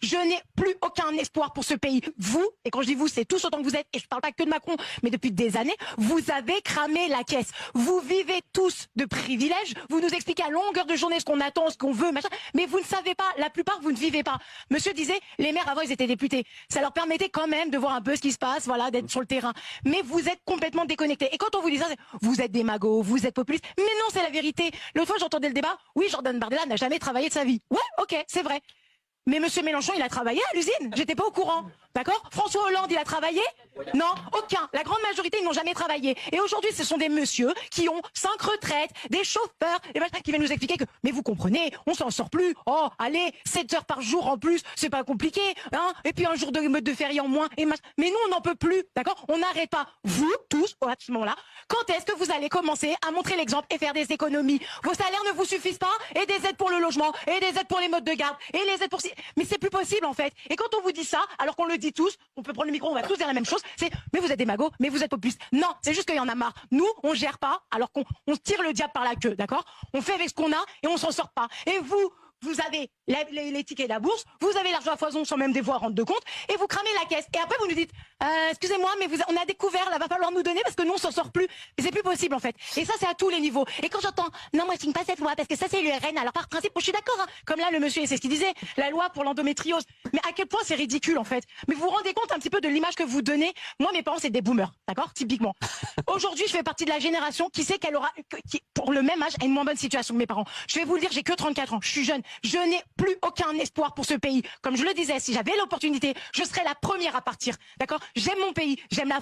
Je n'ai plus aucun espoir pour ce pays. Vous, et quand je dis vous, c'est tous autant que vous êtes, et je parle pas que de Macron, mais depuis des années, vous avez cramé la caisse. Vous vivez tous de privilèges, vous nous expliquez à longueur de journée ce qu'on attend, ce qu'on veut, machin, mais vous ne savez pas, la plupart vous ne vivez pas. Monsieur disait, les maires avant ils étaient députés. Ça leur permettait quand même de voir un peu ce qui se passe, voilà, d'être sur le terrain. Mais vous êtes complètement déconnectés. Et quand on vous dit ça, vous êtes des magots, vous êtes populistes. Mais non, c'est la vérité. L'autre fois, j'entendais le débat. Oui, Jordan Bardella n'a jamais travaillé de sa vie. Ouais, ok, c'est vrai. Mais monsieur Mélenchon, il a travaillé à l'usine. J'étais pas au courant. D'accord? François Hollande, il a travaillé? Non, aucun. La grande majorité, ils n'ont jamais travaillé. Et aujourd'hui, ce sont des messieurs qui ont 5 retraites, des chauffeurs, des machins, qui viennent nous expliquer que, mais vous comprenez, on s'en sort plus. Oh, allez, 7 heures par jour en plus, c'est pas compliqué, hein? Et puis un jour de mode de férié en moins, et machin. Mais nous, on n'en peut plus. D'accord? On n'arrête pas. Vous, tous, à ce moment-là, quand est-ce que vous allez commencer à montrer l'exemple et faire des économies? Vos salaires ne vous suffisent pas? Et des aides pour le logement, et des aides pour les modes de garde, et les aides pour... Mais c'est plus possible, en fait. Et quand on vous dit ça, alors qu'on le dit tous, on peut prendre le micro, on va tous dire la même chose, c'est mais vous êtes des magots, mais vous êtes populistes. Non, c'est juste qu'il y en a marre. Nous, on gère pas, alors qu'on tire le diable par la queue, d'accord? On fait avec ce qu'on a et on s'en sort pas. Et vous avez les tickets de la bourse, vous avez l'argent à foison sans même devoir rendre de compte, et vous cramez la caisse. Et après, vous nous dites, excusez-moi, mais on a découvert, là, va falloir nous donner parce que nous, on s'en sort plus. Et c'est plus possible, en fait. Et ça, c'est à tous les niveaux. Et quand j'entends, non, moi, je signe pas cette loi parce que ça, c'est l'URN. Alors, par principe, je suis d'accord, hein. Comme là, le monsieur, c'est ce qu'il disait, la loi pour l'endométriose. Mais à quel point c'est ridicule, en fait. Mais vous vous rendez compte un petit peu de l'image que vous donnez? Moi, mes parents, c'est des boomers, d'accord? Typiquement. Aujourd'hui, je fais partie de la génération qui sait qu'elle aura, qui, pour le même âge, a une moins bonne situation que mes parents. Je vais vous le dire, j'ai que 34 ans. Je suis jeune. Je n'ai plus aucun espoir pour ce pays. Comme je le disais, si j'avais l'opportunité, je serais la première à partir. D'accord? J'aime mon pays, j'aime la